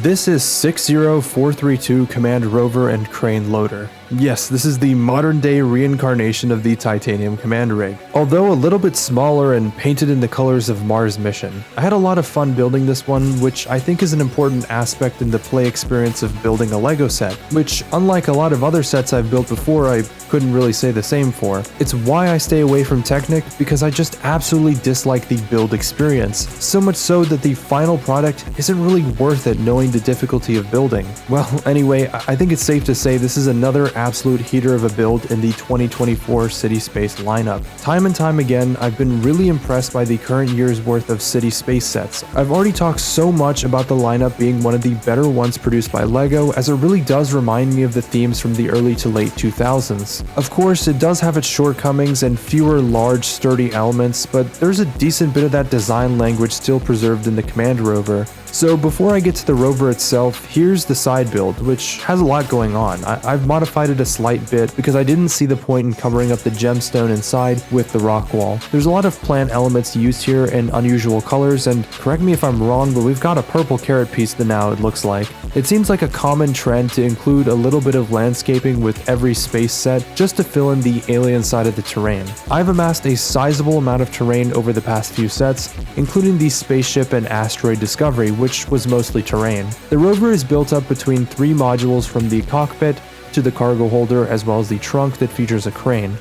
This is 60432 Command Rover and Crane Loader. Yes, this is the modern day reincarnation of the titanium command rig, although a little bit smaller and painted in the colors of Mars mission. I had a lot of fun building this one, which I think is an important aspect in the play experience of building a Lego set, which unlike a lot of other sets I've built before, I couldn't really say the same for. It's why I stay away from Technic, because I just absolutely dislike the build experience, so much so that the final product isn't really worth it knowing the difficulty of building. Well, anyway, I think it's safe to say this is another absolute heater of a build in the 2024 City Space lineup. Time and time again, I've been really impressed by the current year's worth of City Space sets. I've already talked so much about the lineup being one of the better ones produced by LEGO, as it really does remind me of the themes from the early to late 2000s. Of course, it does have its shortcomings and fewer large, sturdy elements, but there's a decent bit of that design language still preserved in the Command Rover. So before I get to the rover itself, here's the side build, which has a lot going on. I've modified it a slight bit because I didn't see the point in covering up the gemstone inside with the rock wall. There's a lot of plant elements used here in unusual colors, and correct me if I'm wrong, but we've got a purple carrot piece now, it looks like. It seems like a common trend to include a little bit of landscaping with every space set just to fill in the alien side of the terrain. I've amassed a sizable amount of terrain over the past few sets, including the spaceship and asteroid discovery, which was mostly terrain. The rover is built up between 3 modules, from the cockpit to the cargo holder, as well as the trunk that features a crane.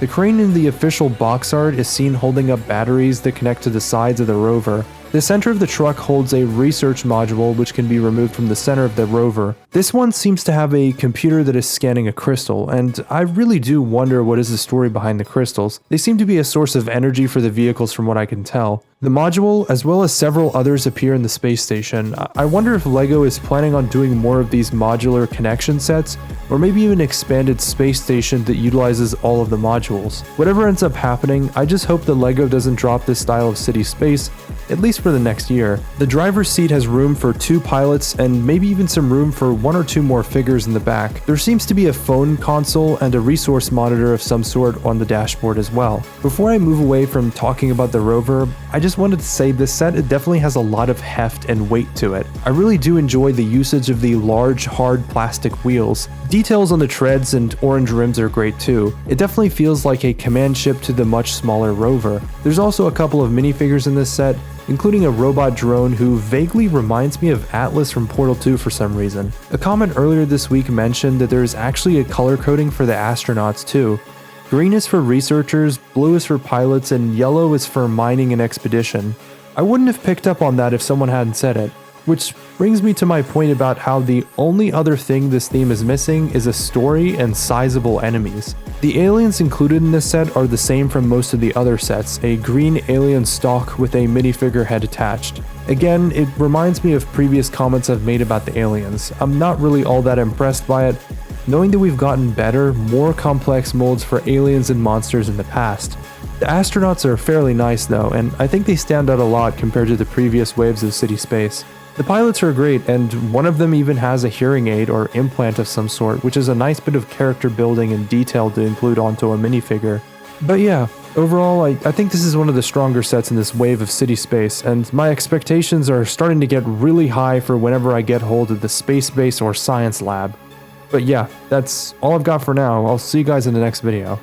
The crane in the official box art is seen holding up batteries that connect to the sides of the rover. The center of the truck holds a research module which can be removed from the center of the rover. This one seems to have a computer that is scanning a crystal, and I really do wonder what is the story behind the crystals. They seem to be a source of energy for the vehicles from what I can tell. The module, as well as several others, appear in the space station. I wonder if LEGO is planning on doing more of these modular connection sets, or maybe even an expanded space station that utilizes all of the modules. Whatever ends up happening, I just hope that LEGO doesn't drop this style of city space, at least for the next year. The driver's seat has room for 2 pilots and maybe even some room for 1 or 2 more figures in the back. There seems to be a phone console and a resource monitor of some sort on the dashboard as well. Before I move away from talking about the rover, I just wanted to say this set, it definitely has a lot of heft and weight to it. I really do enjoy the usage of the large, hard plastic wheels. Details on the treads and orange rims are great too. It definitely feels like a command ship to the much smaller rover. There's also a couple of minifigures in this set, including a robot drone who vaguely reminds me of Atlas from Portal 2 for some reason. A comment earlier this week mentioned that there is actually a color coding for the astronauts too. Green is for researchers, blue is for pilots, and yellow is for mining and expedition. I wouldn't have picked up on that if someone hadn't said it. Which brings me to my point about how the only other thing this theme is missing is a story and sizable enemies. The aliens included in this set are the same from most of the other sets, a green alien stalk with a minifigure head attached. Again, it reminds me of previous comments I've made about the aliens. I'm not really all that impressed by it, knowing that we've gotten better, more complex molds for aliens and monsters in the past. The astronauts are fairly nice though, and I think they stand out a lot compared to the previous waves of City Space. The pilots are great, and one of them even has a hearing aid or implant of some sort, which is a nice bit of character building and detail to include onto a minifigure. But yeah, overall, I think this is one of the stronger sets in this wave of City Space, and my expectations are starting to get really high for whenever I get hold of the Space Base or Science Lab. But yeah, that's all I've got for now. I'll see you guys in the next video.